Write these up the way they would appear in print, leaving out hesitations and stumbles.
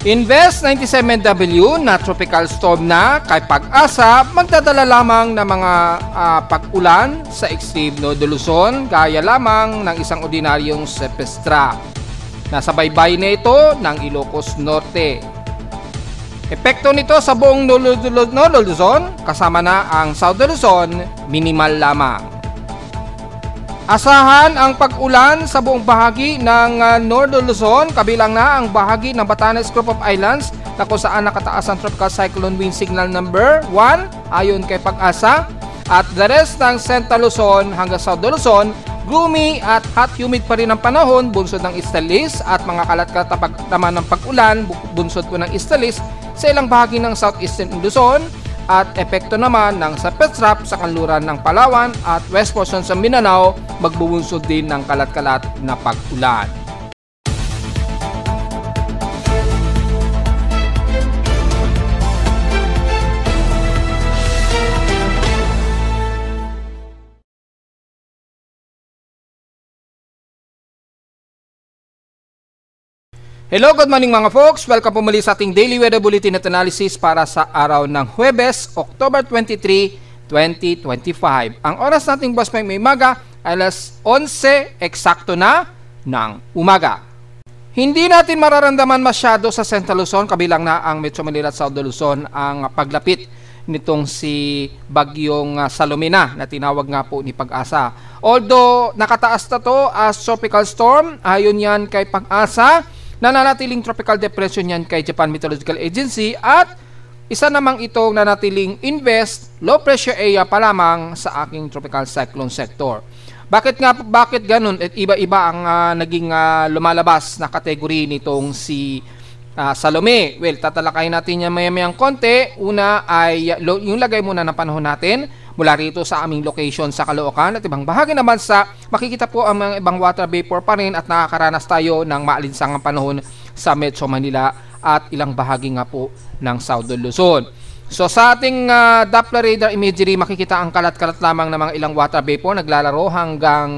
Invest 97W na tropical storm na kay Pag-asa magdadala lamang ng mga pag-ulan sa extreme North Luzon gaya lamang ng isang ordinaryong sepestra. Nasa baybay na ito ng Ilocos Norte. Epekto nito sa buong North Luzon kasama na ang South Luzon minimal lamang. Asahan ang pag-ulan sa buong bahagi ng North Luzon, kabilang na ang bahagi ng Batanes Group of Islands na kung saan nakataas ang Tropical Cyclone Wind Signal number 1 ayon kay Pag-asa, at the rest ng Central Luzon hanggang South Luzon, gloomy at hot humid pa rin ang panahon, bunsod ng Estalis at mga kalat-kalat naman ng pag-ulan, bunsod po ng Estalis sa ilang bahagi ng Southeastern Luzon, at epekto naman ng Sapetrap sa kanluran ng Palawan at west portion sa Mindanao, magbubunsod din ng kalat-kalat na pag-ulan. Hello, good morning mga folks. Welcome po muli sa ating Daily Weather Bulletin at Analysis para sa araw ng Huwebes, October 23, 2025. Ang oras nating boss may umaga ay alas 11 eksakto na ng umaga. Hindi natin mararamdaman masyado sa Central Luzon, kabilang na ang Metro Manila at South Luzon ang paglapit nitong si Bagyong Salomena na tinawag nga po ni Pag-asa. Although nakataas na to as tropical storm, ayon yan kay Pag-asa, nananatiling tropical depression yan kay Japan Meteorological Agency, at isa namang itong nanatiling invest low pressure area pa lamang sa aking tropical cyclone sector. Bakit ganun at iba-iba ang naging lumalabas na kategory nitong si Salome? Well, tatalakayin natin yan maya-mayang konti. Una ay yung lagay muna ng panahon natin mula rito sa aming location sa Caloocan at ibang bahagi naman sa makikita po ang mga ibang water vapor pa rin at nakakaranas tayo ng maalinsangang panahon sa Metro Manila at ilang bahagi nga po ng South Luzon. So sa ating Doppler radar imagery, makikita ang kalat-kalat lamang ng mga ilang water vapor naglalaro hanggang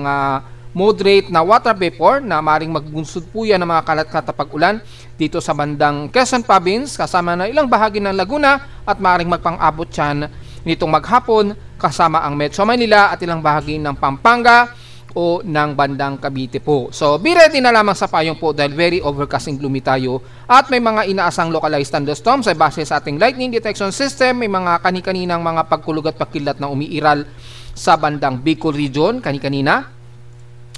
moderate na water vapor na maaaring magbunsod po yan ng mga kalat-kalat na pag-ulan dito sa bandang Quezon Province kasama na ilang bahagi ng Laguna, at maaaring magpang-abot yan nitong maghapon kasama ang Metro Manila at ilang bahagi ng Pampanga o ng bandang Cavite po. So be ready na lamang sa payong po dahil very overcast and gloomy tayo at may mga inaasang localized thunderstorms ay base sa ating lightning detection system. May mga kani-kaninang mga pagkulog at pagkilat na umiiral sa bandang Bicol region kani-kanina.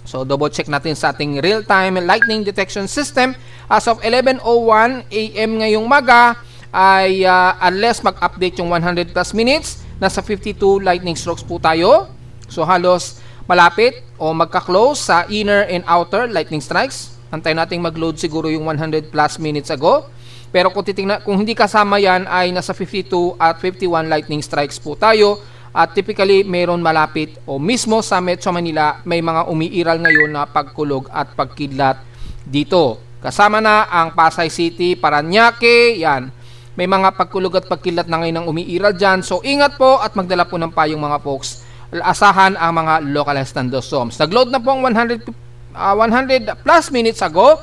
So double check natin sa ating real-time lightning detection system. As of 11:01 AM ngayong maga ay unless mag-update yung 100 plus minutes, nasa 52 lightning strokes po tayo. So halos malapit o magka-close sa inner and outer lightning strikes. Antay nating mag-load siguro yung 100 plus minutes ago. Pero kung hindi kasama yan ay nasa 52 at 51 lightning strikes po tayo. At typically mayroon malapit o mismo sa Metro Manila may mga umiiral ngayon na pagkulog at pagkidlat dito. Kasama na ang Pasay City, Parañaque, yan. May mga pagkulog at pagkilat na ngayon ang umiiral dyan. So ingat po at magdala po ng payong mga folks. Asahan ang mga localized thunderstorms. Nag-load na po ang 100 plus minutes ago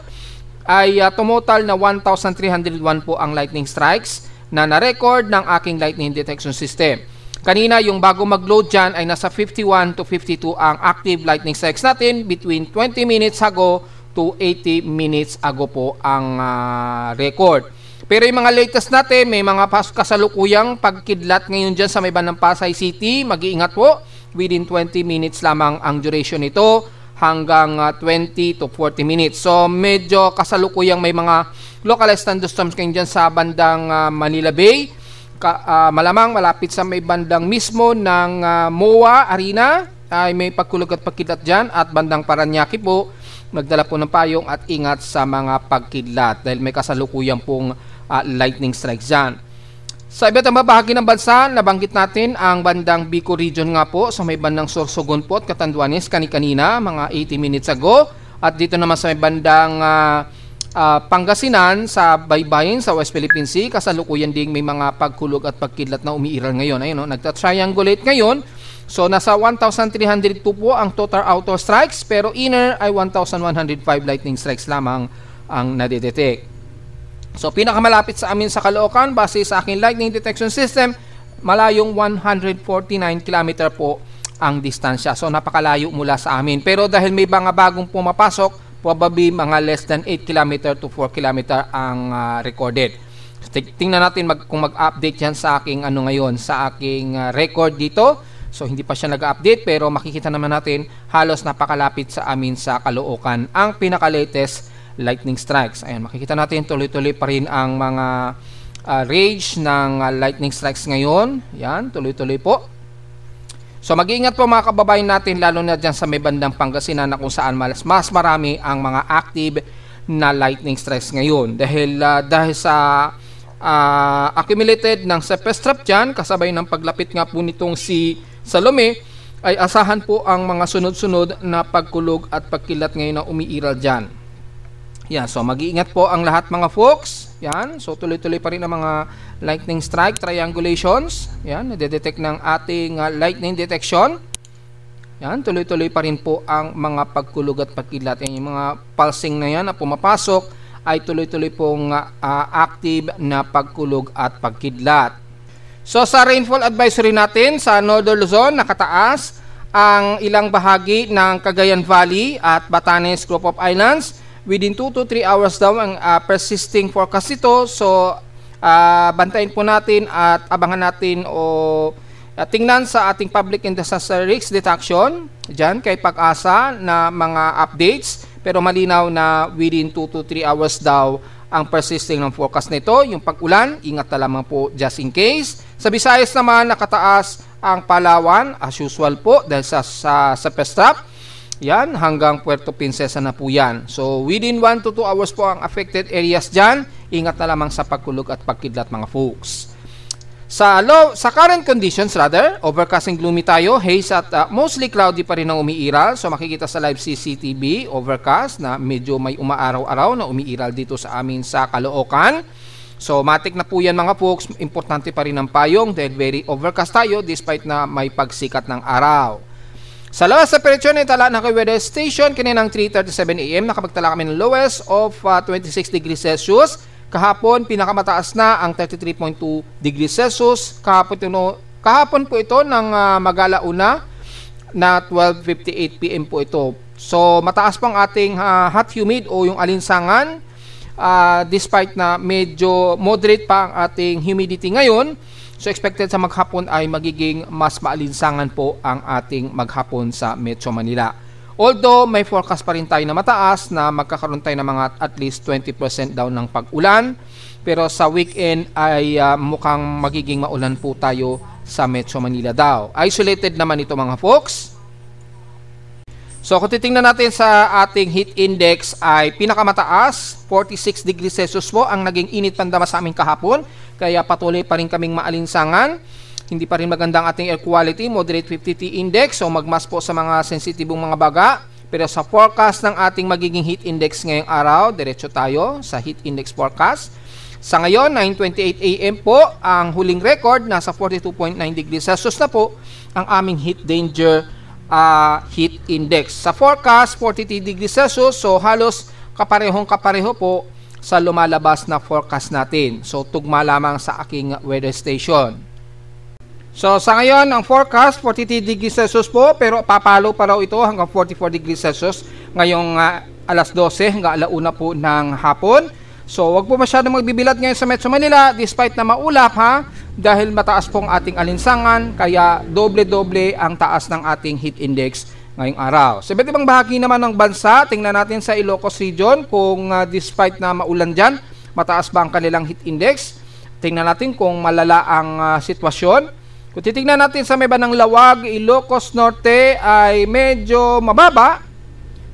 ay total na 1,301 po ang lightning strikes na na-record ng aking lightning detection system. Kanina yung bago mag-load dyan ay nasa 51 to 52 ang active lightning strikes natin. Between 20 minutes ago to 80 minutes ago po ang record. Pero yung mga latest natin, may mga kasalukuyang pagkidlat ngayon dyan sa may bandang Pasay City. Mag-iingat po, within 20 minutes lamang ang duration nito hanggang 20 to 40 minutes. So medyo kasalukuyang may mga localized thunderstorms ngayon dyan sa bandang Manila Bay. Malamang malapit sa may bandang mismo ng MOA Arena ay may pagkulog at pagkidlat dyan, at bandang Parañaque po nagdala po ng payong at ingat sa mga pagkidlat dahil may kasalukuyang pong lightning strikes dyan. Sa iba't ibang bahagi ng bansa, nabanggit natin ang bandang Bicol region nga po sa may bandang Sorsogon po at Catanduanes kani-kanina mga 80 minutes ago, at dito naman sa may bandang Pangasinan sa baybayin sa West Philippine Sea, kasalukuyan ding may mga pagkulog at pagkidlat na umiiral ngayon. Ayun, no? Nagta-triangulate ngayon. So nasa 1,302 po ang total outer strikes, pero inner ay 1,105 lightning strikes lamang ang nadidetect. So pinakamalapit sa amin sa Caloocan base sa aking lightning detection system, malayong 149 km po ang distansya. So napakalayo mula sa amin. Pero dahil may mga bagong pumapasok, probably mga less than 8 km to 4 km ang recorded. So, tingnan natin kung mag-update yan sa aking ngayon, sa aking record dito. So hindi pa siya nag-update pero makikita naman natin halos napakalapit sa amin sa Caloocan ang pinaka-latest lightning strikes. Ayan, makikita natin tuloy-tuloy pa rin ang mga range ng lightning strikes ngayon. Yan, tuloy-tuloy po. So mag-iingat po mga kababayan natin lalo na dyan sa may bandang Pangasinan na kung saan mas marami ang mga active na lightning strikes ngayon. Dahil sa accumulated ng surface trap dyan, kasabay ng paglapit nga po nitong si Salome, ay asahan po ang mga sunod-sunod na pagkulog at pagkilat ngayon na umiiral dyan. Yan, so mag-iingat po ang lahat mga folks. Yan, so tuloy-tuloy pa rin ang mga lightning strike triangulations. Yan, nadedetect ng ating lightning detection. Yan, tuloy-tuloy pa rin po ang mga pagkulog at pagkilat. Yan, yung mga pulsing na yan na pumapasok ay tuloy-tuloy pong active na pagkulog at pagkidlat. So sa rainfall advisory natin sa Northern Luzon, nakataas ang ilang bahagi ng Cagayan Valley at Batanes Group of Islands. Within 2 to 3 hours daw ang persisting forecast ito. So, bantayin po natin at abangan natin o tingnan sa ating public and disaster risk detection dyan kay Pag-asa na mga updates. Pero malinaw na within 2 to 3 hours daw ang persisting ng forecast nito. Yung pag-ulan, ingat na lamang po just in case. Sa Visayas naman, nakataas ang Palawan as usual po dahil sa Pestrap. Yan, hanggang Puerto Princesa na po yan. So, within 1 to 2 hours po ang affected areas dyan. Ingat na lamang sa pagkulog at pagkidlat mga folks. Sa current conditions, overcast and gloomy tayo. Haze at mostly cloudy pa rin ang umiiral. So, makikita sa live CCTV, overcast na medyo may umaaraw-araw na umiiral dito sa amin sa Caloocan. So, matik na po yan mga folks. Importante pa rin ang payong dahil very overcast tayo despite na may pagsikat ng araw. Sa labas sa Perechon, itala na kay weather station kaninang 3:37 AM. Nakapagtala kami ng lowest of 26 degrees Celsius. Kahapon, pinakamataas na ang 33.2 degrees Celsius. Kahapon po ito ng mag-alauna na 12:58 PM po ito. So, mataas pang ating hot humid o yung alinsangan. Despite na medyo moderate pa ang ating humidity ngayon. So expected sa maghapon ay magiging mas maalinsangan po ang ating maghapon sa Metro Manila. Although may forecast pa rin tayo na mataas na magkakaroon tayo ng mga at least 20% daw ng pag-ulan. Pero sa weekend ay mukhang magiging maulan po tayo sa Metro Manila daw. Isolated naman ito mga folks. So kung titingnan natin sa ating heat index ay pinakamataas, 46 degrees Celsius po ang naging init pandama sa amin kahapon. Kaya patuloy pa rin kaming maalinsangan. Hindi pa rin magandang ating air quality, moderate 50T index. So magmas po sa mga sensitibong mga baga. Pero sa forecast ng ating magiging heat index ngayong araw, diretso tayo sa heat index forecast. Sa ngayon, 9:28 AM po, ang huling record, nasa 42.9 degrees Celsius na po ang aming heat danger heat index. Sa forecast, 43 degrees Celsius. So halos kapareho po sa lumalabas na forecast natin. So tugma lamang sa aking weather station. So sa ngayon, ang forecast 43 degrees Celsius po, pero papalo pa raw ito hanggang 44 degrees Celsius ngayong alas 12 hanggang alauna po ng hapon. So wag po masyadong magbibilat ngayon sa Metro Manila despite na maulap dahil mataas pong ating alinsangan, kaya doble-doble ang taas ng ating heat index ngayong araw. Sa iba't ibang bahagi naman ng bansa, tingnan natin sa Ilocos region kung despite na maulan dyan, mataas ba ang kanilang heat index. Tingnan natin kung malala ang sitwasyon. Kung titingnan natin sa may bandang Lawag, Ilocos Norte ay medyo mababa.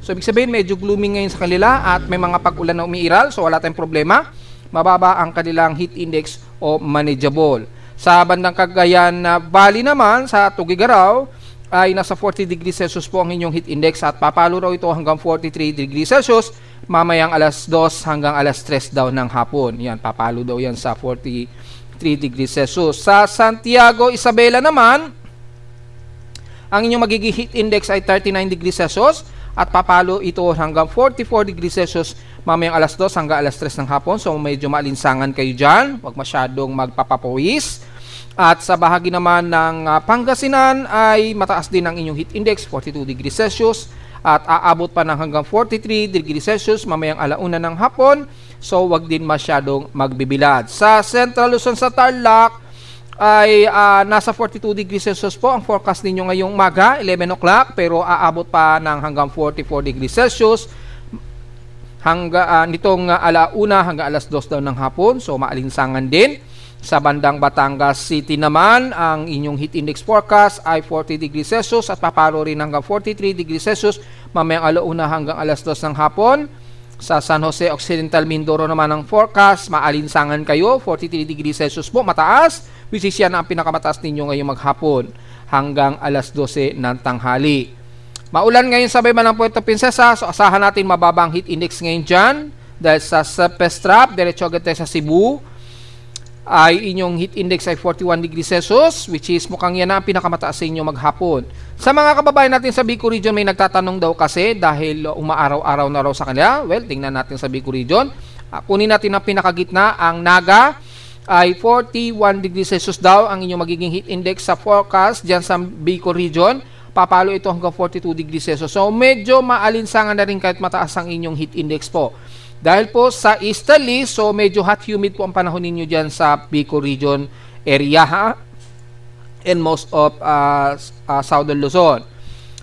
So ibig sabihin medyo gloomy ngayon sa kanila at may mga pag-ulan na umiiral, so wala tayong problema. Mababa ang kanilang heat index o manageable. Sa bandang Cagayan Valley naman, sa Tugigaraw, ay nasa 40 degrees Celsius po ang inyong heat index at papalo raw ito hanggang 43 degrees Celsius mamayang alas 2 hanggang alas 3 daw ng hapon. Yan, papalo daw yan sa 43 degrees Celsius. Sa Santiago, Isabela naman, ang inyong magiging heat index ay 39 degrees Celsius at papalo ito hanggang 44 degrees Celsius mamayang alas 2 hanggang alas 3 ng hapon. So medyo maalinsangan kayo dyan, huwag masyadong magpapapawis. At sa bahagi naman ng Pangasinan ay mataas din ang inyong heat index, 42 degrees Celsius. At aabot pa ng hanggang 43 degrees Celsius mamayang alauna ng hapon. So wag din masyadong magbibilad. Sa Central Luzon sa Tarlac ay nasa 42 degrees Celsius po ang forecast ninyo ngayong umaga, 11 o'clock, pero aabot pa ng hanggang 44 degrees Celsius nitong alauna hanggang alas 2 daw ng hapon. So maalinsangan din. Sa bandang Batangas City naman, ang inyong heat index forecast ay 40 degrees Celsius at paparo rin hanggang 43 degrees Celsius mamayang alauna hanggang alas 2 ng hapon. Sa San Jose Occidental Mindoro naman ang forecast, maalinsangan kayo, 43 degrees Celsius po, mataas, which is yan ang pinakamataas ninyo ngayong maghapon hanggang alas 12 ng tanghali. Maulan ngayon sa Bayban ng Puerto Princesa, so asahan natin mababang heat index ngayon dyan dahil sa surface trap, diretso agad tayo sa Cebu, ay inyong heat index ay 41 degrees Celsius, which is mukhang yan ang pinakamataas sa inyo maghapon. Sa mga kababayan natin sa Bicol Region, may nagtatanong daw kasi dahil umaaraw-araw na raw sa kanila. Well, tingnan natin sa Bicol Region. Kunin natin ang pinakagitna, ang Naga ay 41 degrees Celsius daw ang inyong magiging heat index sa forecast dyan sa Bicol Region. Papalo ito hanggang 42 degrees Celsius. So medyo maalinsangan na rin kahit mataas ang inyong heat index po. Dahil po sa easterly, so medyo hot humid po ang panahon ninyo dyan sa Bicol Region area and most of Southern Luzon.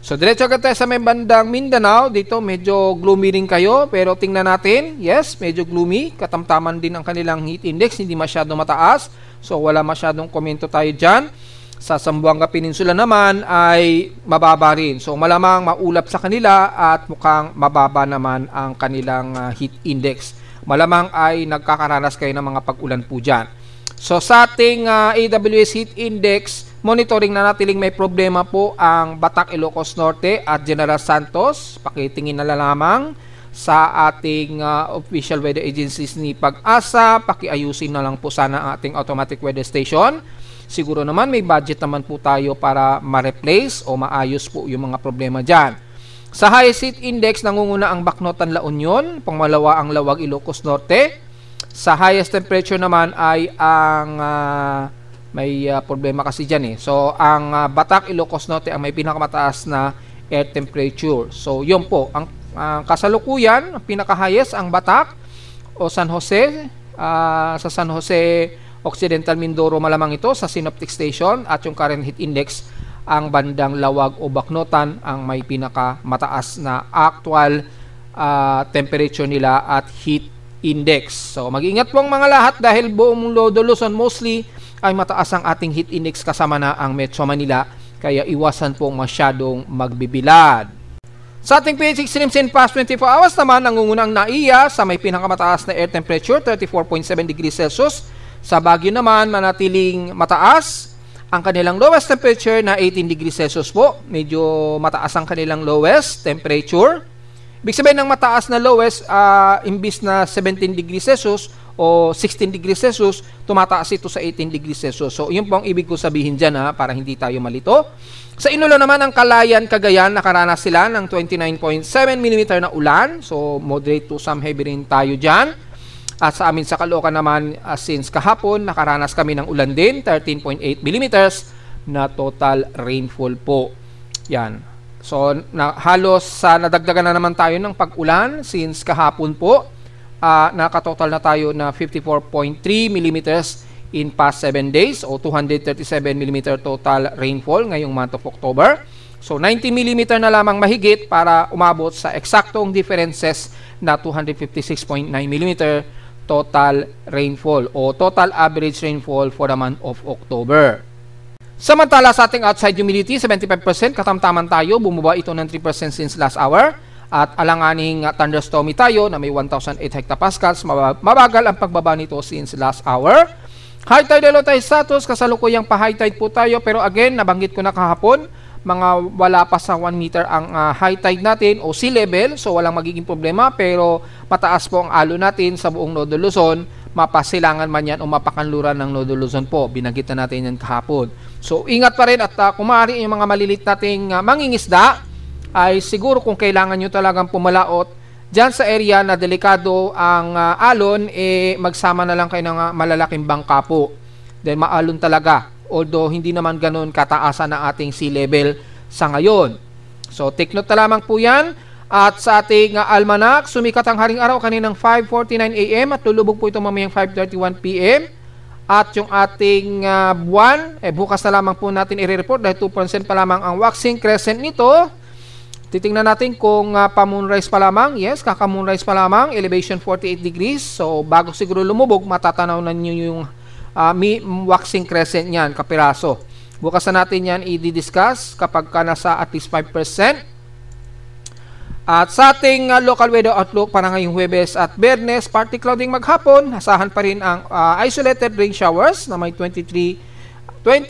So diretso agad tayo sa may bandang Mindanao. Dito medyo gloomy rin kayo, pero tingnan natin. Yes, medyo gloomy. Katamtaman din ang kanilang heat index, hindi masyado mataas. So wala masyadong komento tayo dyan. Sa Zamboanga Peninsula naman ay mababa rin. So malamang maulap sa kanila at mukhang mababa naman ang kanilang heat index. Malamang ay nagkakaranas kayo ng mga pag-ulan po dyan. So sa ating AWS heat index, monitoring na natiling may problema po ang Batac, Ilocos Norte at General Santos. Pakitingin na lamang sa ating official weather agencies ni Pag-asa. Pakiayusin na lang po sana ang ating automatic weather station. Siguro naman may budget naman po tayo para ma-replace o maayos po yung mga problema dyan. Sa highest heat index, nangunguna ang Bacnotan, La Union. Pangmalawa ang Lawag, Ilocos Norte. Sa highest temperature naman ay ang may problema kasi dyan eh. So ang Batac, Ilocos Norte ang may pinakamataas na air temperature. So yun po, ang kasalukuyan, ang pinaka-highest ang Batac o San Jose. Sa San Jose Occidental Mindoro malamang ito sa Synoptic Station, at yung current heat index ang bandang Lawag o Bacnotan ang may pinakamataas na actual temperature nila at heat index. So mag-ingat po ang mga lahat dahil buong Luzon mostly ay mataas ang ating heat index kasama na ang Metro Manila, kaya iwasan pong masyadong magbibilad. Sa ating PH Extremes in past 24 hours naman, nangungunang NAIA sa may pinakamataas na air temperature, 34.7 degrees Celsius. Sa Baguio naman, manatiling mataas ang kanilang lowest temperature na 18 degrees Celsius po. Medyo mataas ang kanilang lowest temperature. Ibig sabihin ng mataas na lowest, imbis na 17 degrees Celsius o 16 degrees Celsius, tumataas ito sa 18 degrees Celsius. So, yun po ang ibig ko sabihin dyan para hindi tayo malito. Sa Iloilo naman, ang Calayan, Cagayan, nakaranas sila ng 29.7 mm na ulan. So, moderate to some heavy rain tayo dyan. At sa amin sa Caloocan naman, since kahapon, nakaranas kami ng ulan din, 13.8 mm na total rainfall po. Yan. So, halos nadagdagan na naman tayo ng pag-ulan since kahapon po. Nakatotal na tayo na 54.3 mm in past 7 days o 237 mm total rainfall ngayong month of October. So, 90 mm na lamang mahigit para umabot sa eksaktong differences na 256.9 mm total rainfall o total average rainfall for the month of October. Samantala sa ating outside humidity, 75%, katamtaman tayo, bumaba ito ng 3% since last hour. At alanganing thunderstormy tayo na may 1,008 hectopascals, mabagal ang pagbaba nito since last hour. High tide, low tide status, kasalukuyang pa-high tide po tayo, pero again, nabanggit ko na kahapon, mga wala pa sa 1 meter ang high tide natin o sea level, so walang magiging problema, pero mataas po ang alo natin sa buong Nodo Luzon, mapasilangan man yan o mapakanluran ng Nodo Luzon po, binanggit na natin yan kahapon. So ingat pa rin, at kung maaari yung mga malilit nating mangingisda, ay siguro kung kailangan nyo talagang pumalaot dyan sa area na delikado ang alon, magsama na lang kayo ng malalaking bangka po. Then maalon talaga. Although hindi naman ganun kataasan ang ating sea level sa ngayon. So take note na lamang po yan. At sa ating almanac, sumikat ang haring araw kaninang 5:49 AM at lulubog po ito mamayang 5:31 PM. At yung ating buwan, bukas na lamang po natin i-report dahil 2% pa lamang ang waxing crescent nito. Titingnan natin kung pa-moonrise pa lamang. Yes, kaka-moonrise pa lamang. Elevation 48 degrees. So, bago siguro lumubog, matatanaw na nyo yung waxing crescent niyan, kapiraso. Bukas na natin yan i-discuss kapag ka nasa at least 5%. At sa ating local weather outlook para ngayong Huwebes at Biyernes, partly clouding maghapon. Asahan pa rin ang isolated rain showers na may 20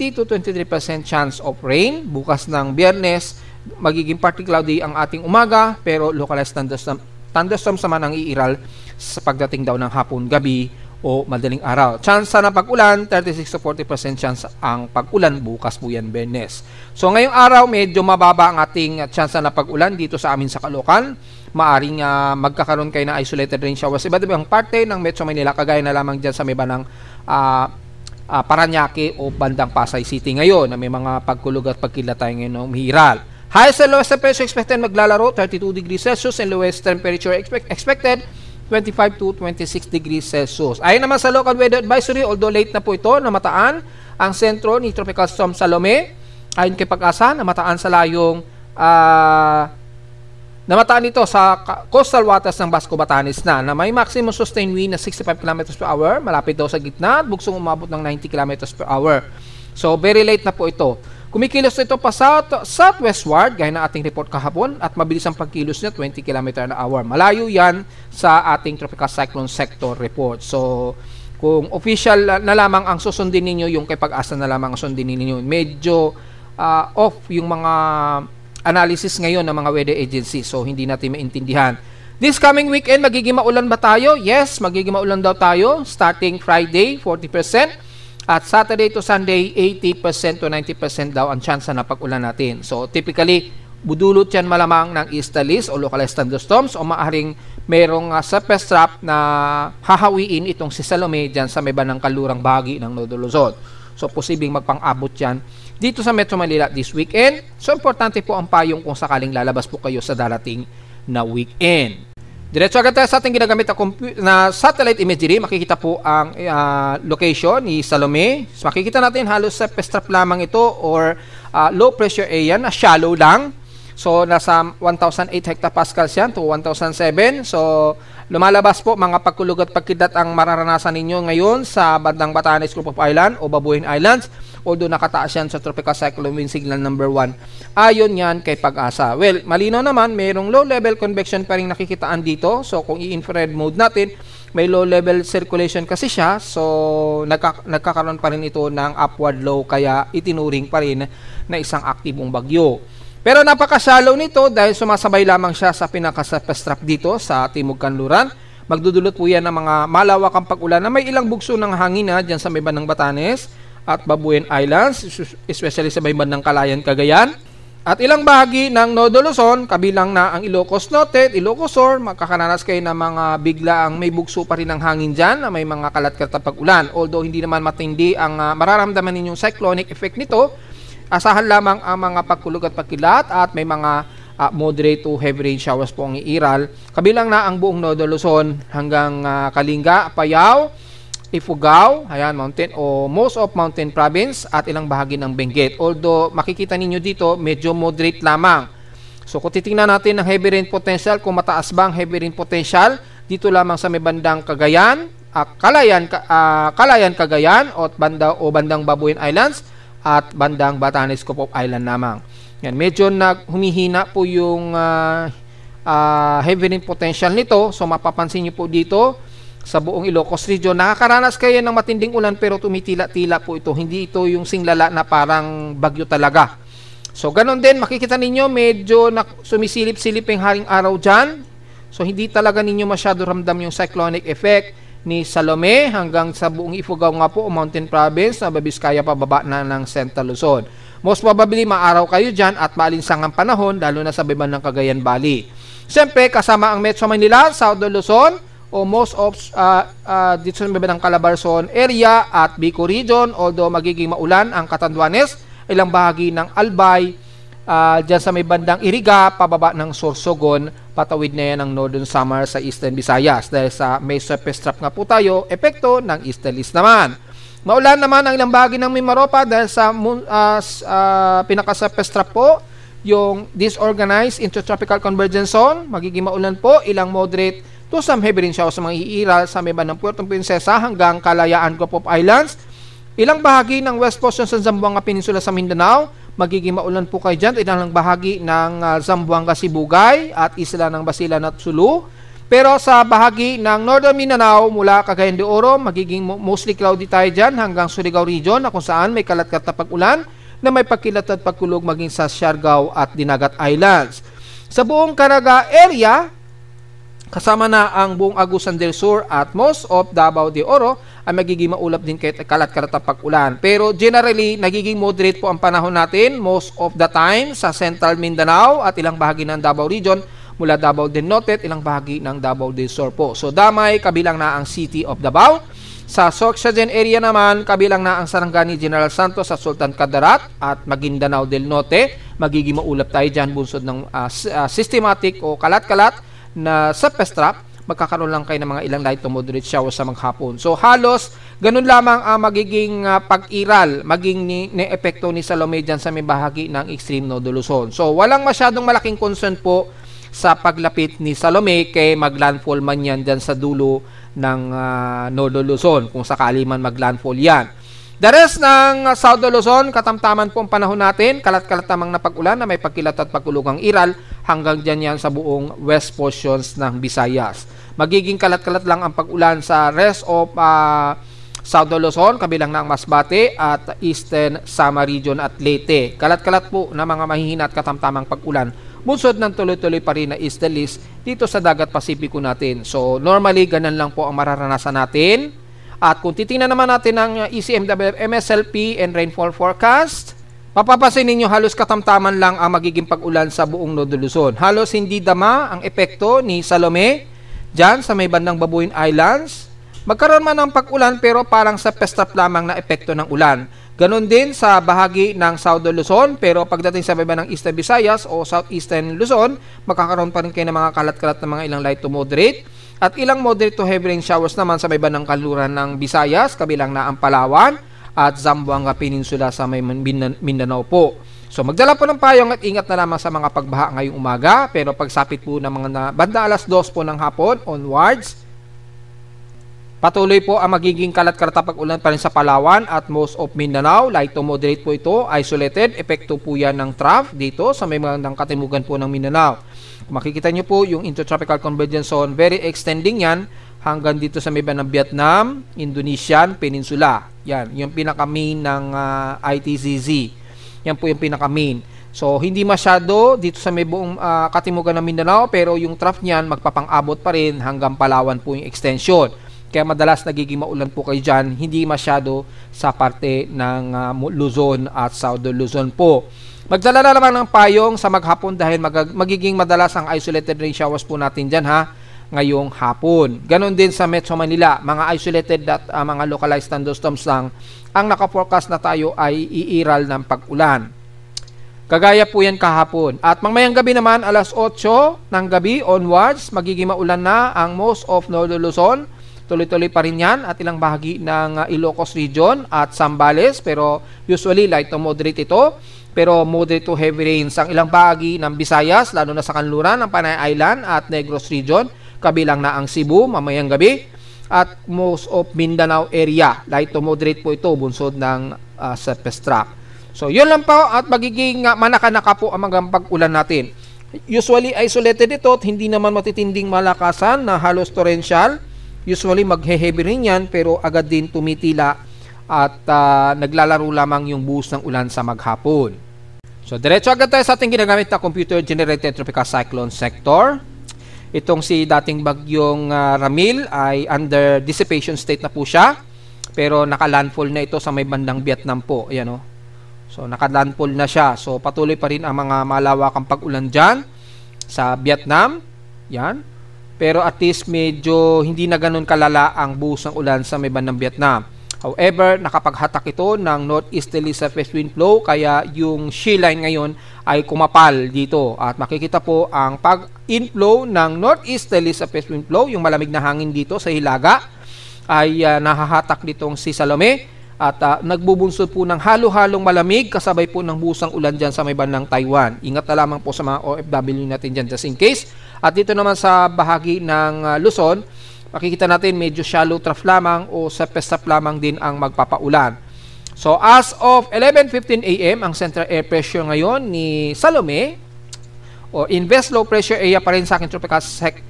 to 23% chance of rain. Bukas ng Biyernes, magiging partly cloudy ang ating umaga, pero localized thunderstorms naman ang iiral sa pagdating daw ng hapon, gabi o madaling araw. Chance na pag-ulan, 36 to 40% chance ang pag-ulan bukas po yan, Biyernes. So ngayong araw, medyo mababa ang ating chance na pag-ulan dito sa amin sa Caloocan. Maaring magkakaroon kayo ng isolated rain showers. Iba't ibang parte ng Metro Manila, kagaya na lamang dyan sa may banang Parañaque o bandang Pasay City ngayon, na may mga pagkulog at pagkila tayo ngayon ng umihiral. Highest and lowest temperature expected maglalaro, 32 degrees Celsius, and lowest temperature expected 25 to 26 degrees Celsius. Ayon naman sa local weather advisory, although late na po ito, namataan ang sentro ni Tropical Storm Salome. Ayon kay Pag-asa, namataan sa layong namataan ito sa coastal waters ng Basco, Batanes na may maximum sustained wind na 65 km per hour, malapit daw sa gitna, at buksong umabot ng 90 km per hour. So, very late na po ito. Kumikilos ito pa southwestward, gaya na ating report kahapon, at mabilis ang pagkilos niya, 20 km per hour. Malayo yan sa ating tropical cyclone sector report. So, kung official na lamang ang susundin ninyo, yung kay Pag-asa na lamang ang susundin ninyo, medyo off yung mga analysis ngayon ng mga weather agencies. So, hindi natin maintindihan. This coming weekend, magiging maulan ba tayo? Yes, magiging maulan daw tayo. Starting Friday, 40%. At Saturday to Sunday, 80% to 90% daw ang chance na pag-ulan natin. So, typically, budulot yan malamang ng easterlies o localized thunderstorms o maaring merong surface trap na hahawiin itong si Salome dyan sa may banang kalurang bahagi ng Nodo Luzon. So, posibleng magpang-abot yan dito sa Metro Manila this weekend. So, importante po ang payong kung sakaling lalabas po kayo sa darating na weekend. Diretso agad tayo sa ating ginagamit na satellite imagery. Makikita po ang location ni Salome. So, makikita natin halos sa pestrap lamang ito or low pressure area na shallow lang. So, nasa 1,008 hectopascals yan to 1,007. So, lumalabas po mga pagkulog at pagkidat ang mararanasan ninyo ngayon sa bandang Batanes Group of Island o Babuyan Islands. Although nakataas yan sa Tropical Cyclone Wind Signal number 1. Ayon yan kay Pag-asa. Well, malinaw naman, mayroong low-level convection pa rin nakikitaan dito. So, kung i-infrared mode natin, may low-level circulation kasi siya. So, nagkakaroon pa rin ito ng upward low, kaya itinuring pa rin na isang aktibong bagyo. Pero napaka-shallow nito dahil sumasabay lamang siya sa pinaka-surface trap dito sa Timog Kanluran. Magdudulot po yan ng mga malawakang pag-ulan na may ilang bugso ng hangin dyan sa may bandang Batanes at Babuyan Islands, especially sa may bandang Calayan, Cagayan. At ilang bahagi ng Nodo Luzon, kabilang na ang Ilocos Norte, Ilocos Sur, makakaranas kayo ng mga biglaang may bugso pa rin ng hangin dyan na may mga kalat-kalat na pag-ulan. Although hindi naman matindi ang mararamdaman ninyong cyclonic effect nito, asahan lamang ang mga pagkulog at pagkilat at may mga moderate to heavy rain showers po ang iiral. Kabilang na ang buong Nodo Luzon hanggang Kalinga, Apayao, Ifugao, ayan, mountain o most of mountain province at ilang bahagi ng Benguet. Although makikita ninyo dito medyo moderate lamang. So kung titingnan natin ang heavy rain potential, kung mataas ba ang heavy rain potential, dito lamang sa may bandang Cagayan, Calayan, Cagayan o bandang Babuyan Islands at bandang Batanes Group of Island lamang. Yan, medyo humihina po yung heavy rain potential nito. So mapapansin niyo po dito sa buong Ilocos region, nakakaranas kayo ng matinding ulan pero tumitila-tila po ito. Hindi ito yung singlala na parang bagyo talaga. So, ganun din, makikita ninyo, medyo sumisilip-silip yung haring araw dyan. So, hindi talaga ninyo masyado ramdam yung cyclonic effect ni Salome hanggang sa buong Ifugao nga po o Mountain Province na Babiskaya pababa na ng Central Luzon. Most probably, maaraw kayo dyan at maalinsangang panahon, lalo na sa biban ng Cagayan Valley. Siyempre, kasama ang Metro Manila, Southern Luzon, o most of dito sa may ng Calabarzon area at Bicol region, although magiging maulan ang Catanduanes, ilang bahagi ng Albay, dyan sa may bandang Iriga, pababa ng Sorsogon, patawid na yan ng Northern Samar sa Eastern Visayas. Dahil sa may surface trap nga po tayo, epekto ng easterlies naman. Maulan naman ang ilang bahagi ng Mimaropa dahil sa pinaka-surface trap po, yung disorganized intertropical convergence zone, magiging maulan po, ilang moderate to some heavy rain showers sa mga iiral sa may bandang Puerto Princesa hanggang Kalayaan Group of Islands. Ilang bahagi ng west portion sa Zamboanga Peninsula sa Mindanao, magiging maulan po kayo dyan. Ilang bahagi ng Zamboanga Sibugay at isla ng Basilan at Sulu. Pero sa bahagi ng Northern Mindanao mula Cagayan de Oro, magiging mostly cloudy tayo dyan hanggang Surigao region na kung saan may kalat-kalat na pag-ulan na may pagkilat at pagkulog maging sa Siargao at Dinagat Islands. Sa buong Caraga area, kasama na ang buong Agusan del Sur at most of Davao de Oro ay magiging maulap din kahit kalat-kalat ang pag-ulan. Pero generally, nagiging moderate po ang panahon natin most of the time sa Central Mindanao at ilang bahagi ng Davao Region mula Davao del Norte at ilang bahagi ng Davao del Sur po. So damay, kabilang na ang City of Davao. Sa Sorsogon area naman, kabilang na ang Sarangani General Santos sa Sultan Kudarat at Maguindanao del Norte. Magiging maulap tayo dyan bunsod ng systematic o kalat-kalat na surface trap, magkakaroon lang kayo ng mga ilang light to moderate showers sa maghapon. So halos ganun lamang ang magiging pag-iral, maging ni epekto ni Salome dyan sa may bahagi ng extreme Northern Luzon. So walang masyadong malaking concern po sa paglapit ni Salome kay maglandfall man yan dyan sa dulo ng Northern Luzon kung sakali man maglandfall yan. The rest ng Southern Luzon, katamtaman po ang panahon natin, kalat-kalat namang na pag-ulan na may pagkilat at pagkulugang iral hanggang dyan yan sa buong west portions ng Visayas. Magiging kalat-kalat lang ang pag-ulan sa rest of Southern Luzon, kabilang na ang Masbate at Eastern Samar Region at Leyte. Kalat-kalat po na mga mahihina at katamtamang pag-ulan. Bunsod ng tuloy-tuloy pa rin na easterlies dito sa Dagat Pasipiko natin. So normally, ganun lang po ang mararanasan natin. At kung titingnan naman natin ang ECMWF MSLP and rainfall forecast, mapapansin ninyo halos katamtaman lang ang magiging pag-ulan sa buong Northern Luzon. Halos hindi dama ang epekto ni Salome dyan sa may bandang Babuin Islands. Magkaroon man ng pag-ulan pero parang sa pestap lamang na epekto ng ulan. Ganon din sa bahagi ng Southern Luzon, pero pagdating sa baba ng Eastern Visayas o Southeastern Luzon, makakaroon pa rin kayo ng mga kalat-kalat na mga ilang light to moderate. At ilang moderate to heavy rain showers naman sa may bandang kanluran ng Visayas, kabilang na ang Palawan at Zamboanga Peninsula sa may Mindanao po. So magdala po ng payong at ingat na lamang sa mga pagbaha ngayong umaga, pero pagsapit po ng mga banda alas 2 po ng hapon onwards, patuloy po ang magiging kalat-kalat na pag-ulan pa rin sa Palawan at most of Mindanao. Light to moderate po ito, isolated, epekto po yan ng trough dito sa may mga katimugan po ng Mindanao. Makikita nyo po yung intertropical convergence zone, very extending yan hanggang dito sa may bandang Vietnam, Indonesian Peninsula. Yan, yung pinaka-main ng ITZZ. Yan po yung pinaka-main. So, hindi masyado dito sa may buong katimugan ng Mindanao, pero yung trough niyan magpapang-abot pa rin hanggang Palawan po yung extension. Kaya madalas nagiging maulan po kayo dyan, hindi masyado sa parte ng Luzon at Southern Luzon po. Magdala na naman ng payong sa maghapon dahil magiging madalas ang isolated rain showers po natin dyan ngayong hapon. Ganon din sa Metro Manila, mga isolated at mga localized thunderstorms lang ang nakaforecast na tayo ay iiral ng pag-ulan. Kagaya po yan kahapon. At mamayang gabi naman, alas 8 ng gabi onwards, magiging maulan na ang most of Northern Luzon. Tuloy-tuloy pa rin yan at ilang bahagi ng Ilocos Region at Zambales, pero usually light to moderate ito. Pero moderate to heavy rains ang ilang bahagi ng Visayas, lalo na sa kanluran ng Panay Island at Negros Region, kabilang na ang Cebu mamayang gabi, at most of Mindanao area. Light to moderate po ito, bunsod ng surface track. So yun lang po at magiging manaka-naka po ang mga pag-ulan natin. Usually isolated ito at hindi naman matitinding malakasan na halos torrential. Usually maghe-heavy rain yan pero agad din tumitila at naglalaro lamang yung buhos ng ulan sa maghapon. So, diretso agad tayo sa ating ginagamit na computer-generated tropical cyclone sector. Itong si dating bagyong Ramil ay under dissipation state na po siya. Pero naka-landfall na ito sa may bandang Vietnam po. Ayan o. So, naka-landfall na siya. So, patuloy pa rin ang mga malawakang pag-ulan dyan sa Vietnam. Yan. Pero at least medyo hindi na ganun kalala ang buhos ng ulan sa may bandang Vietnam. However, nakapaghatak ito ng northeasterly surface wind flow kaya yung shear line ngayon ay kumapal dito. At makikita po ang pag-inflow ng northeasterly surface wind flow, yung malamig na hangin dito sa Hilaga, ay nahahatak nitong si Salome at nagbubunsod po ng halo-halong malamig kasabay po ng busang ulan dyan sa may bandang Taiwan. Ingat na lamang po sa mga OFW natin dyan just in case. At dito naman sa bahagi ng Luzon, makikita natin medyo shallow trough lamang o surface trough lamang din ang magpapaulan. So as of 11:15 AM, ang central air pressure ngayon ni Salome o invest low pressure area pa rin sa aking tropical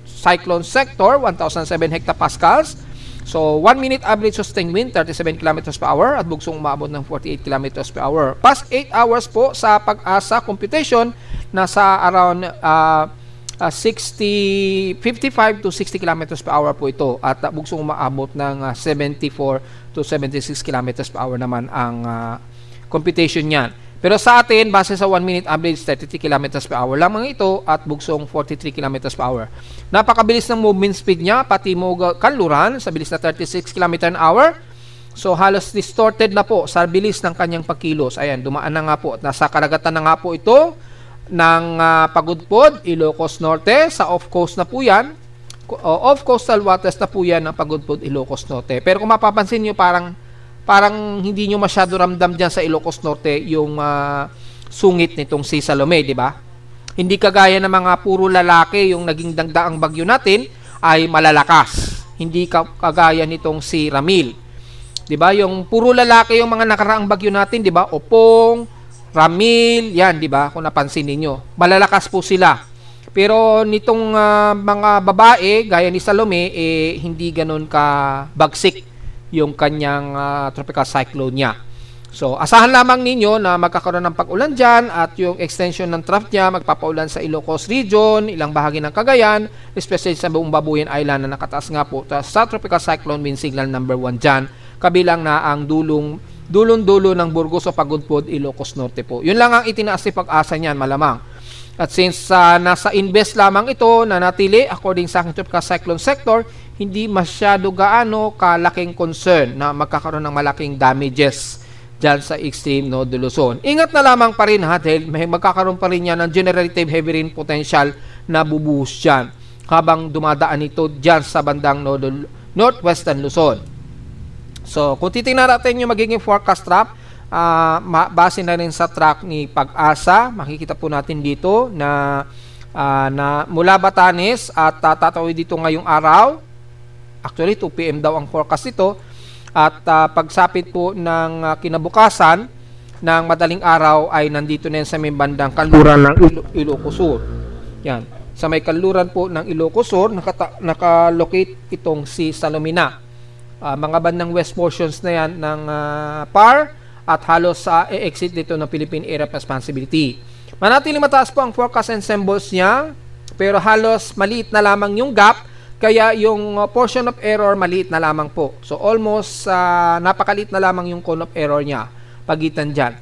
cyclone sector, 1,007 hectopascals. So 1 minute average sustained wind 37 km per hour at bugsong umabot ng 48 km per hour. Past 8 hours po sa Pag-asa computation, nasa around 55 to 60 km per hour po ito at bugsong umaabot ng 74 to 76 km per hour naman ang computation niyan. Pero sa atin, base sa 1 minute average 33 km per hour lamang ito at bugsong 43 km per hour. Napakabilis ng movement speed niya, pati mo kanluran sa bilis na 36 km an hour. So halos distorted na po sa bilis ng kanyang pagkilos. Ayan, dumaan na nga po at nasa karagatan na nga po ito ng Pagudpod, Ilocos Norte. Sa off-coast na po yan. Off-coastal waters na po yan ng Pagudpod, Ilocos Norte. Pero kung mapapansin nyo, parang hindi nyo masyado ramdam dyan sa Ilocos Norte yung sungit nitong si Salome, di ba? Hindi kagaya ng mga puro lalaki yung naging dangdaang bagyo natin ay malalakas. Hindi kagaya nitong si Ramil. Di ba? Yung puro lalaki yung mga nakaraang bagyo natin, di ba? Opong, Ramil, yan, di ba? Kung napansin ninyo. Malalakas po sila. Pero nitong mga babae, gaya ni Salome, hindi ganun ka bagsik yung kanyang tropical cyclone niya. So, asahan lamang ninyo na magkakaroon ng pag-ulan dyan at yung extension ng trough niya magpapaulan sa Ilocos Region, ilang bahagi ng Cagayan, especially sa buong Babuyan Island na nakataas nga po sa tropical cyclone wind signal number 1 dyan, kabilang na ang dulong-dulo ng Burgos o Pagudpod, Ilocos Norte po. Yun lang ang itinaas ni Pag-asa niyan, malamang. At since nasa invest lamang ito na natili according sa aking tropical cyclone sector, hindi masyado gaano kalaking concern na magkakaroon ng malaking damages dyan sa extreme North Luzon. Ingat na lamang pa rin dahil may magkakaroon pa rin yan ng generative heavy rain potential na bubuhos dyan habang dumadaan ito dyan sa bandang northwestern Luzon. So, kung titingnan natin yung magiging forecast track, base na rin sa track ni Pag-asa, makikita po natin dito na mula Batanes at tatawid dito ngayong araw. Actually, 2 PM daw ang forecast ito. At pagsapit po ng kinabukasan ng madaling araw ay nandito na yan sa may bandang kanluran ng Ilocos Sur. Yan. Sa may kanluran po ng Ilocos Sur, nakalocate itong si Salomina. Mga bandang west portions na yan ng PAR at halos sa exit dito ng Philippine Area of Responsibility. Manatiling mataas po ang forecast and symbols niya, pero halos maliit na lamang yung gap. Kaya yung portion of error maliit na lamang po. So almost napakaliit na lamang yung cone of error niya pagitan dyan.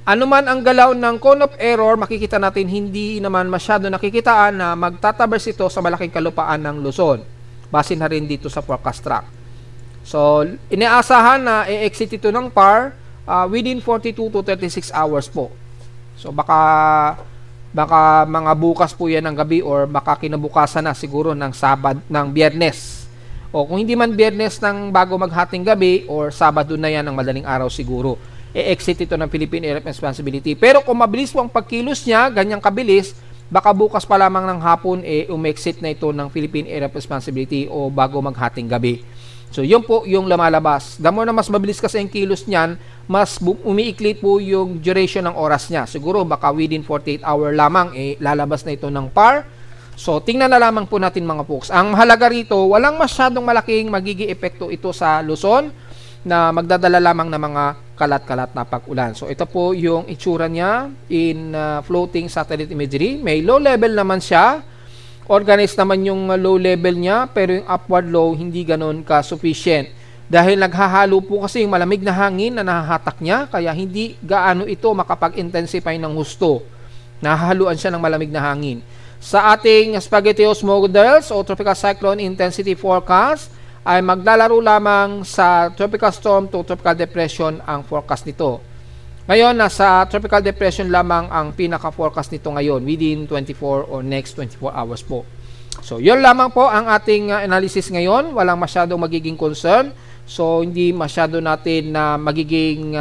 Ano man ang galaw ng cone of error, makikita natin hindi naman masyado nakikitaan na magtatabers ito sa malaking kalupaan ng Luzon. Base na rin dito sa forecast track. So inaasahan na i-exit ito ng PAR within 42 to 36 hours po. So baka mga bukas po yan ng gabi or baka kinabukasan na siguro ng Biyernes. O kung hindi man Biyernes ng bago maghating gabi or Sabado na yan ng madaling araw siguro. E-exit ito ng Philippine Area of Responsibility. Pero kung mabilis po ang pagkilos niya, ganyang kabilis, baka bukas pa lamang ng hapon umexit na ito ng Philippine Area of Responsibility o bago maghating gabi. So yun po yung lumalabas. The more na mas mabilis kasi ang kilos niyan, mas umiikli po yung duration ng oras niya. Siguro baka within 48 hour lamang lalabas na ito ng PAR. So tingnan na lamang po natin mga folks. Ang mahalaga rito, walang masyadong malaking magiging epekto ito sa Luzon na magdadala lamang ng mga kalat-kalat na pag-ulan. So ito po yung itsura niya in floating satellite imagery. May low level naman siya. Organized naman yung low level niya, pero yung upward low hindi ganoon ka-sufficient. Dahil naghahalo po kasi yung malamig na hangin na nahahatak niya, kaya hindi gaano ito makapag-intensify ng husto. Nahahaluan siya ng malamig na hangin. Sa ating spaghettios models o tropical cyclone intensity forecast ay maglalaro lamang sa tropical storm to tropical depression ang forecast nito. Ngayon, nasa tropical depression lamang ang pinaka-forecast nito ngayon within 24 or next 24 hours po. So, yun lamang po ang ating analysis ngayon. Walang masyadong magiging concern. So, hindi masyado natin na magiging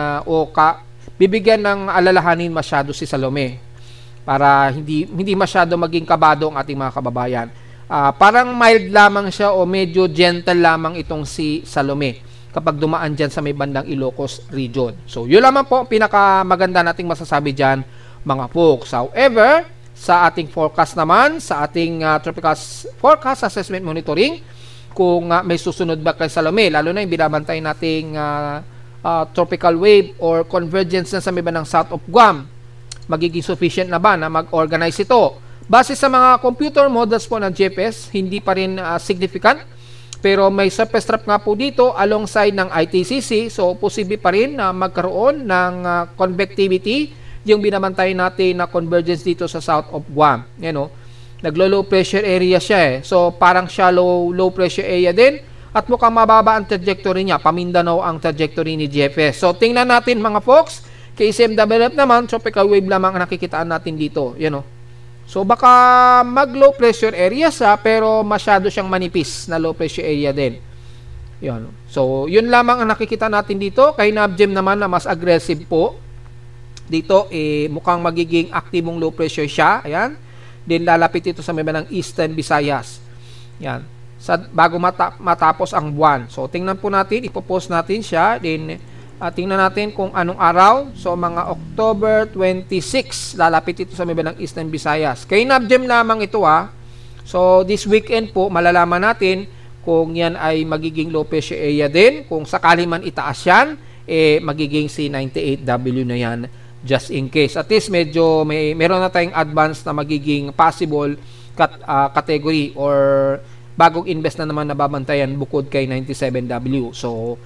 bibigyan ng alalahanin masyado si Salome para hindi masyado maging kabado ang ating mga kababayan. Parang mild lamang siya o medyo gentle lamang itong si Salome kapag dumaan dyan sa may bandang Ilocos region. So, yun lamang po pinakamaganda nating masasabi dyan, mga folks. However, sa ating forecast naman, sa ating tropical forecast assessment monitoring, kung may susunod ba kay Salome, lalo na yung binabantay nating tropical wave or convergence na sa may bandang south of Guam, magiging sufficient na ba na mag-organize ito? Base sa mga computer models po ng GPS, hindi pa rin significant, pero may surface trap nga po dito alongside ng ITCC, so posible pa rin na magkaroon ng convectivity yung binabantay natin na convergence dito sa south of Guam. Naglo-low pressure area siya So, parang shallow low pressure area din. At mukhang mababa ang trajectory niya. Pamindanao ang trajectory ni GFS. So, tingnan natin mga folks. KCM develop naman, tropical wave lamang ang nakikitaan natin dito. So, baka mag-low pressure area siya, pero masyado siyang manipis na low pressure area din. So, yun lamang ang nakikita natin dito. Kay NAVGEM naman na mas aggressive po. Dito, mukhang magiging aktibong low pressure siya. Ayan. Then lalapit ito sa may ng Eastern Visayas. Yan. Bago matapos ang buwan. So, tingnan po natin. Ipopost natin siya. Then, tingnan natin kung anong araw. So, mga October 26. Lalapit ito sa may ng Eastern Visayas. Kay NAVGEM lamang ito So, this weekend po, malalaman natin kung yan ay magiging low pressure area din. Kung sakali man itaas yan, magiging C98W na yan. Just in case. At least medyo meron na tayong advance na magiging possible category or bagong invest na naman nababantayan bukod kay 97W. So,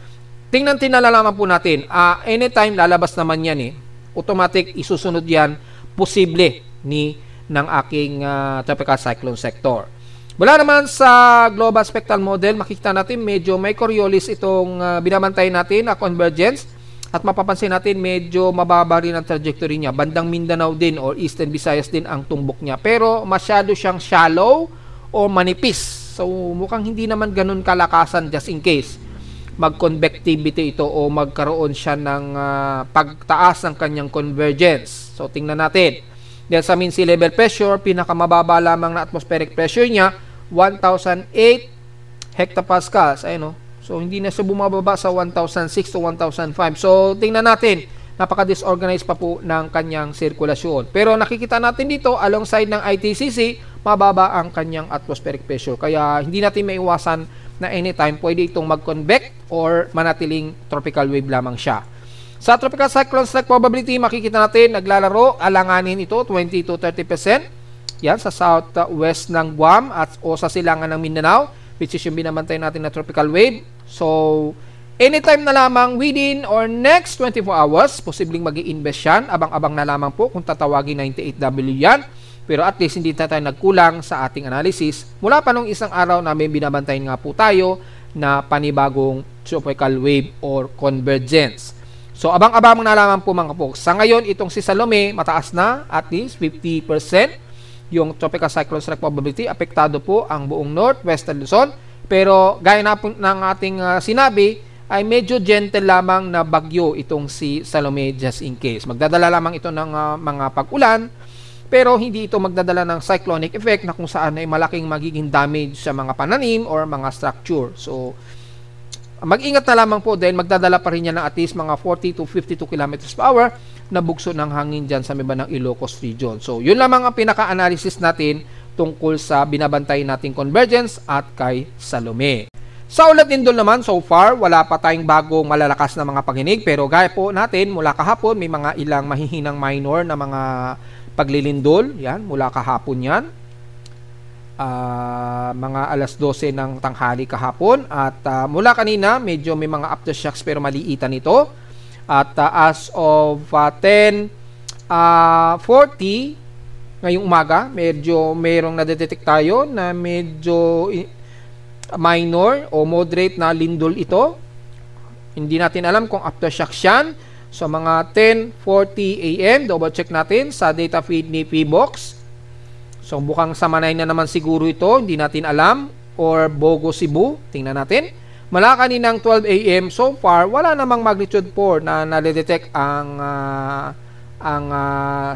tingnan nalalaman po natin. Anytime lalabas naman yan automatic isusunod yan posible ng aking tropical cyclone sector. Wala naman sa global spectral model, makikita natin medyo may Coriolis itong binabantay natin na convergence. At mapapansin natin medyo mababa rin ang trajectory niya. Bandang Mindanao din or Eastern Visayas din ang tumbok niya. Pero masyado siyang shallow o manipis. So mukhang hindi naman ganun kalakasan just in case mag-convectivity ito o magkaroon siya ng pagtaas ng kanyang convergence. So tingnan natin. Dahil sa mean sea level pressure, pinakamababa lamang na atmospheric pressure niya, 1,008 hectopascals. So, hindi na siya bumababa sa 1,006 to 1,005. So, tingnan natin. Napaka-disorganized pa po ng kanyang sirkulasyon. Pero nakikita natin dito, alongside ng ITCC, mababa ang kanyang atmospheric pressure. Kaya, hindi natin maiwasan na anytime pwede itong mag-convect or manatiling tropical wave lamang siya. Sa tropical cyclone strike probability, makikita natin, naglalaro, alanganin ito, 20 to 30%. Yan, sa southwest ng Guam at o sa silangan ng Mindanao, which is yung binabantay natin na tropical wave. So, anytime na lamang within or next 24 hours, posibleng mag-i-invest yan. Abang-abang na lamang po kung tatawagin 98W yan. Pero at least hindi tayo nagkulang sa ating analysis. Mula pa nung isang araw namin binabantayan nga po tayo na panibagong tropical wave or convergence. So, abang-abang na lamang po mga po. Sa ngayon, itong si Salome, mataas na at least 50%. Yung tropical cyclone strike probability, apektado po ang buong northwestern Luzon. Pero gaya na po ng ating sinabi, ay medyo gentle lamang na bagyo itong si Salome just in case. Magdadala lamang ito ng mga pag-ulan, pero hindi ito magdadala ng cyclonic effect na kung saan ay malaking magiging damage sa mga pananim or mga structure. So, mag-ingat na lamang po dahil magdadala pa rin yan ng at least mga 40 to 52 km per hour na bugso ng hangin dyan sa may bandang Ilocos region. So, yun lamang ang pinaka-analysis natin tungkol sa binabantay nating convergence at kay Salome. Sa ulat din doon naman, so far, wala pa tayong bagong malalakas na mga paghinig. Pero gaya po natin, mula kahapon, may mga ilang mahihinang minor na mga paglilindol. Yan, mula kahapon yan. Mga alas 12 ng tanghali kahapon. At mula kanina, medyo may mga aftershocks pero maliitan ito. At as of 10:40, ngayong umaga, medyo merong nadetect tayo na medyo minor o moderate na lindol ito. Hindi natin alam kung aftershocks yan. So mga 10:40 AM, double check natin sa data feed ni PBOX. So bukang sa Manay na naman siguro ito, hindi natin alam, or Bogo Cebu, tingnan natin. Mula kaninang 12 AM, so far wala namang magnitude 4 na nade-detect ang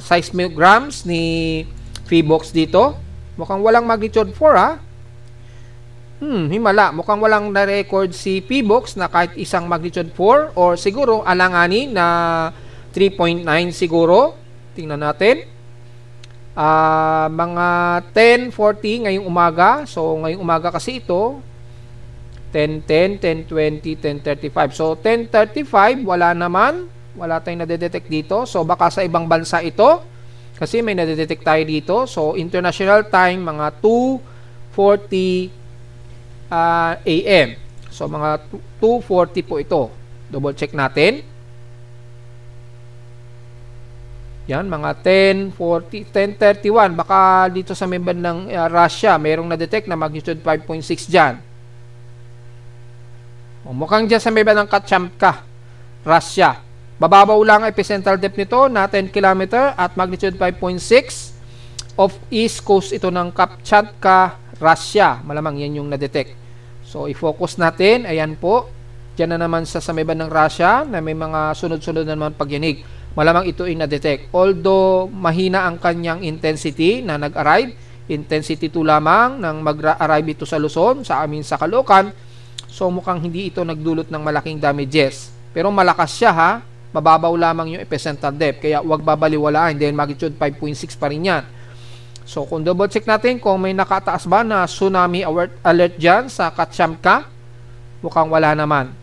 seismograms ni PBOX dito. Mukhang walang magnitude 4 ha. Himala. Mukhang walang na-record si PBOX na kahit isang magnitude 4, or siguro alanganin na 3.9 siguro. Tingnan natin. Mga 10:40 ngayong umaga. So ngayong umaga kasi ito 10:10, 10:20, 10:35. So 10:35 wala naman. Wala tayong nade-detect dito. So baka sa ibang bansa ito kasi may nade-detect tayo dito. So international time mga 2:40 AM. So mga 2:40 po ito. Double check natin. Yan, mga 10:40, 10:31. Baka dito sa may bandang Russia, mayroong na-detect na magnitude 5.6 dyan. Mukhang dyan sa may bandang Kamchatka, Russia. Bababaw lang ang epicentral depth nito na 10 km at magnitude 5.6 of east coast ito ng Kamchatka, Russia. Malamang yan yung na-detect. So, i-focus natin. Ayan po. Diyan na naman sa may bandang Russia na may mga sunod-sunod na naman pagyanig. Malamang ito ay na-detect. Although mahina ang kanyang intensity na nag-arrive, intensity 2 lamang nang mag-arrive ito sa Luzon, sa amin sa Caloocan. So mukhang hindi ito nagdulot ng malaking damages. Pero malakas siya ha, mababaw lamang yung epicentral depth. Kaya huwag babaliwalaan, then magnitude 5.6 pa rin yan. So kung double check natin kung may nakataas ba na tsunami alert dyan sa Kamchatka, mukhang wala naman.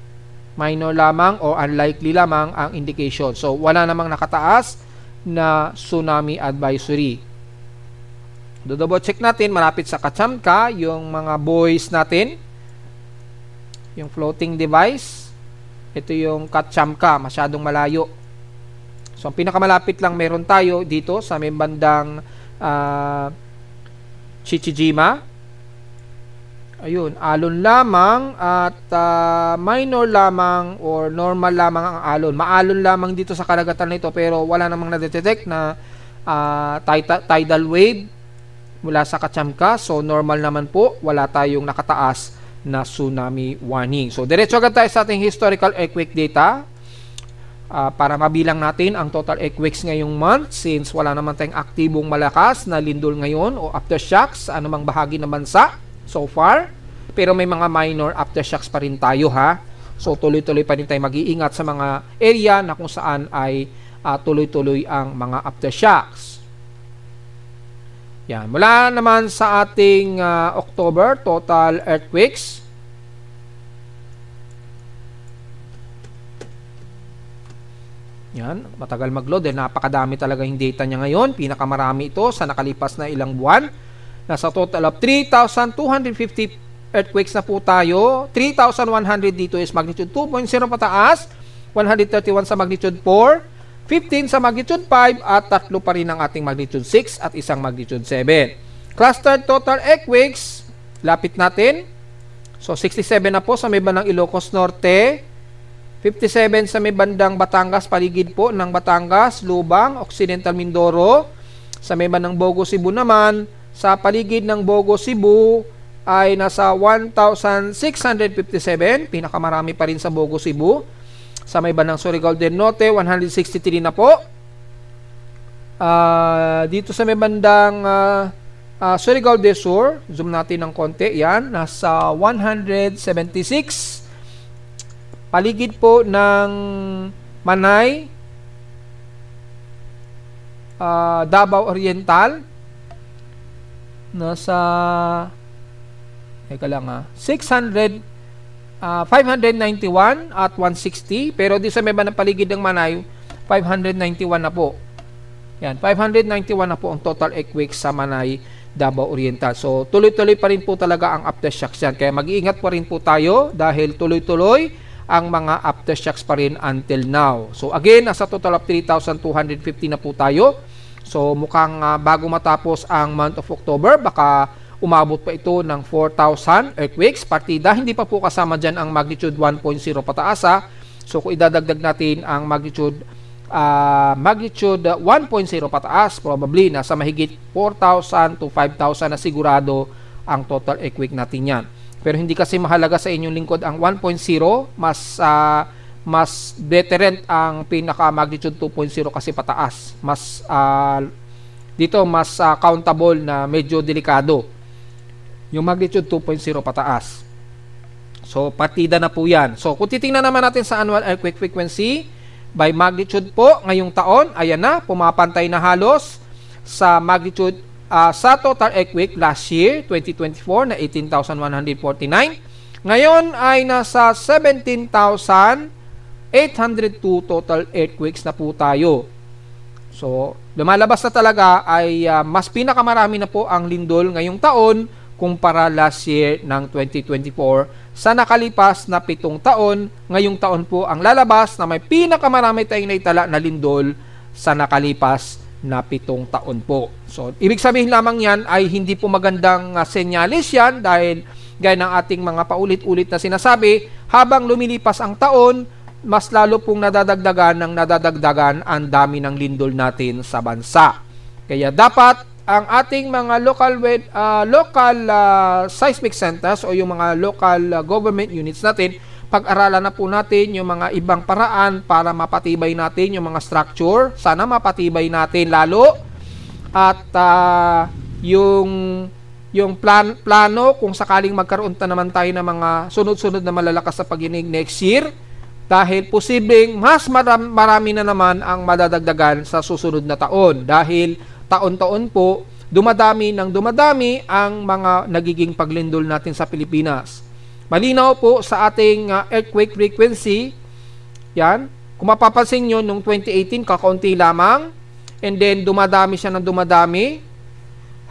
Minor lamang o unlikely lamang ang indication. So, wala namang nakataas na tsunami advisory. Double check natin, malapit sa Kamchatka, yung mga buoys natin. Yung floating device. Ito yung Kamchatka, masyadong malayo. So, ang pinakamalapit lang meron tayo dito sa may bandang Chichijima. Ayun, alon lamang at minor lamang or normal lamang ang alon. Maalon lamang dito sa karagatan nito pero wala namang na-detect na tidal wave mula sa Kamchatka. So normal naman po, wala tayong nakataas na tsunami warning. So diretso agad tayo sa ating historical earthquake data para mabilang natin ang total earthquakes ngayong month since wala naman tayong aktibong malakas na lindol ngayon o aftershocks sa anumang bahagi ng bansa so far, pero may mga minor aftershocks pa rin tayo ha. So tuloy-tuloy pa rin tayo mag-iingat sa mga area na kung saan ay tuloy-tuloy ang mga aftershocks. Yan, mula naman sa ating October total earthquakes. Yan, matagal mag-load dahil napakadami talaga yung data niya ngayon. Pinakamarami ito sa nakalipas na ilang buwan. Nasa total of 3,250 earthquakes na po tayo. 3,100 dito is magnitude 2.0 pataas, 131 sa magnitude 4, 15 sa magnitude 5, at 3 pa rin ang ating magnitude 6 at isang magnitude 7. Clustered total earthquakes, lapit natin. So 67 na po sa may bandang Ilocos Norte, 57 sa may bandang Batangas, paligid po ng Batangas, Lubang, Occidental Mindoro. Sa may bandang Bogo Cebu naman, sa paligid ng Bogo Cebu ay nasa 1,657, pinakamarami pa rin sa Bogo Cebu. Sa may bandang Surigao del Norte, 163 na po. Dito sa may bandang Surigao del Sur, zoom natin ng konti, yan, nasa 176. Paligid po ng Manay, Davao Oriental, nasa 591 at 160, pero di sa may bandang paligid ng Manay 591 na po. Yan, 591 na po ang total earthquakes sa Manay, Davao Oriental. So tuloy-tuloy pa rin po talaga ang aftershocks yan. Kaya mag-iingat pa rin po tayo dahil tuloy-tuloy ang mga aftershocks pa rin until now. So again, nasa total of 3,250 na po tayo. So mukhang bago matapos ang month of October, baka umabot pa ito ng 4,000 earthquakes partida. Hindi pa po kasama dyan ang magnitude 1.0 pataas. So kung idadagdag natin ang magnitude 1.0 pataas, probably nasa mahigit 4,000 to 5,000 na sigurado ang total earthquake natin yan. Pero hindi kasi mahalaga sa inyong lingkod ang 1.0, mas deterrent ang pinaka magnitude 2.0 kasi pataas. Dito mas countable na medyo delikado yung magnitude 2.0 pataas. So partida na po yan. So kung titingnan naman natin sa annual earthquake frequency by magnitude po ngayong taon, ayan na, pumapantay na halos sa magnitude sa total earthquake last year 2024 na 18,149. Ngayon ay nasa 17,802 total earthquakes na po tayo. So lumalabas na talaga ay mas pinakamarami na po ang lindol ngayong taon kumpara last year ng 2024 sa nakalipas na 7 taon. Ngayong taon po ang lalabas na may pinakamarami tayong naitala na lindol sa nakalipas na 7 taon po. So ibig sabihin lamang yan ay hindi po magandang senyalis yan, dahil gaya ng ating mga paulit-ulit na sinasabi, habang lumilipas ang taon, mas lalo pong nadadagdagan ang dami ng lindol natin sa bansa. Kaya dapat ang ating mga local seismic centers o yung mga local government units natin, pag-aralan na po natin yung mga ibang paraan para mapatibay natin yung mga structure. Sana mapatibay natin lalo. At yung plano kung sakaling magkaroon na naman tayo ng mga sunod-sunod na malalakas sa pag-inig next year, dahil posibleng mas marami na naman ang madadagdagan sa susunod na taon, dahil taon-taon po dumadami ang mga nagiging paglindol natin sa Pilipinas. Malinaw po sa ating earthquake frequency. Yan, kung mapapansin nyo, noong 2018 kakaunti lamang, and then dumadami siya ng dumadami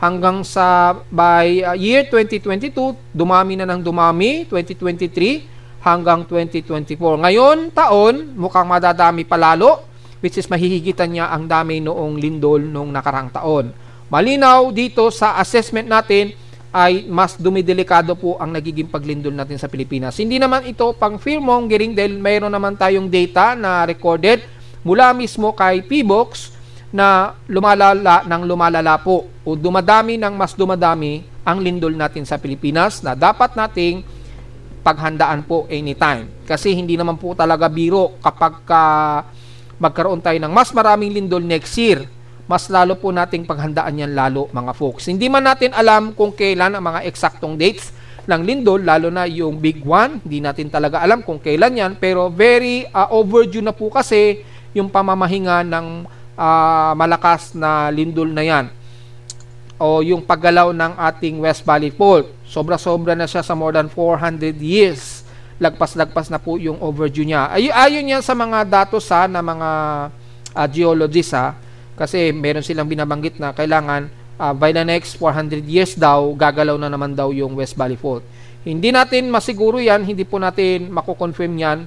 hanggang sa by year 2022 dumami na ng dumami, 2023 hanggang 2024. Ngayon taon mukhang madadami palalo, which is mahihigitan niya ang dami noong lindol noong nakarang taon. Malinaw dito sa assessment natin ay mas dumidelikado po ang nagiging paglindol natin sa Pilipinas. Hindi naman ito pang fear-mongering, dahil mayroon naman tayong data na recorded mula mismo kay PBOX na lumalala po o dumadami ng mas dumadami ang lindol natin sa Pilipinas, na dapat nating paghandaan po anytime. Kasi hindi naman po talaga biro kapag magkaroon tayo ng mas maraming lindol next year. Mas lalo po nating paghandaan yan lalo, mga folks. Hindi man natin alam kung kailan ang mga eksaktong dates ng lindol, lalo na yung big one. Hindi natin talaga alam kung kailan yan, pero very overdue na po kasi yung pamamahinga ng malakas na lindol na yan, o yung paggalaw ng ating West Valley Fault. Sobra-sobra na siya sa more than 400 years. Lagpas-lagpas na po yung overdue niya. Ayon yan sa mga datos na mga geologists, kasi meron silang binabanggit na kailangan by the next 400 years daw gagalaw na naman daw yung West Valley Fault. Hindi natin masiguro yan, hindi po natin mako-confirm yan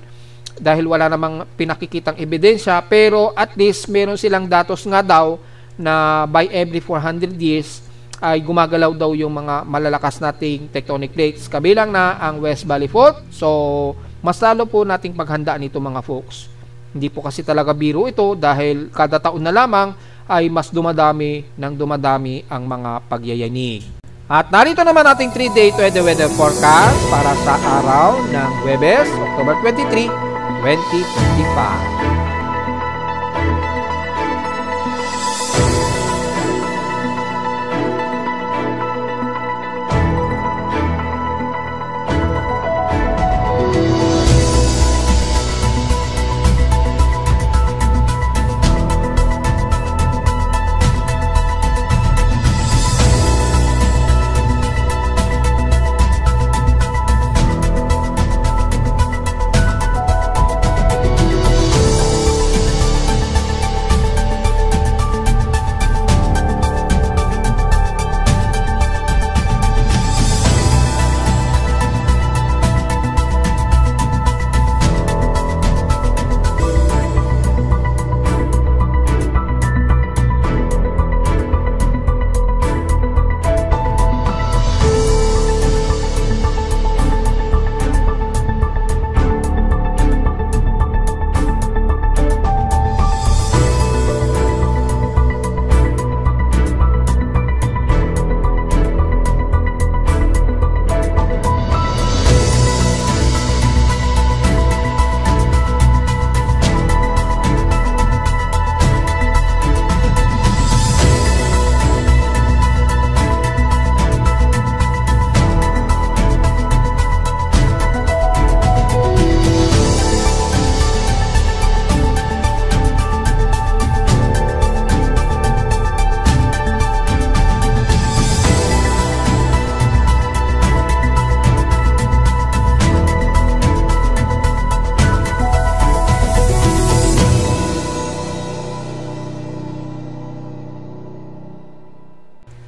dahil wala namang pinakikitang ebidensya, pero at least meron silang datos nga daw na by every 400 years ay gumagalaw daw yung mga malalakas nating tectonic plates, kabilang na ang West Valley Fault. So mas lalo po nating paghandaan ito, mga folks. Hindi po kasi talaga biro ito, dahil kada taon na lamang ay mas dumadami ang mga pagyayanig. At narito naman ating 3-day weather forecast para sa araw ng Huwebes, October 23, 2025.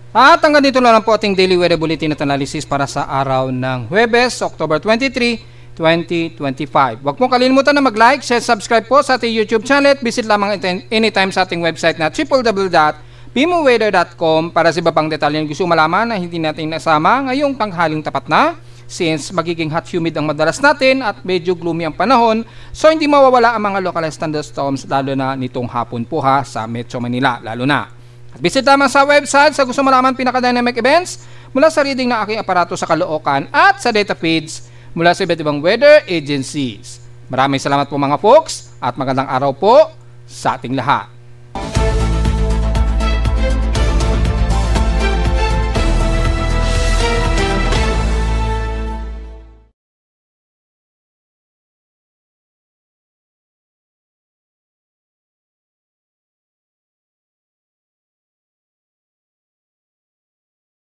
At hanggang dito lang po ating Daily Weather Bulletin at Analysis para sa araw ng Huwebes, October 23, 2025. Huwag mong kalimutan na mag-like, share, subscribe po sa ating YouTube channel at visit lamang anytime sa ating website na www.bimoweather.com para sa iba pang detalye gusto malaman na hindi natin nasama ngayong tanghaling tapat na. Since magiging hot humid ang madalas natin at medyo gloomy ang panahon, so hindi mawawala ang mga localized thunderstorms lalo na nitong hapon po ha sa Metro Manila lalo na. At visit lamang sa website sa gusto malaman pinaka-dynamic events mula sa reading ng aking aparato sa Caloocan at sa data feeds mula sa iba't ibang weather agencies. Maraming salamat po mga folks at magandang araw po sa ating lahat.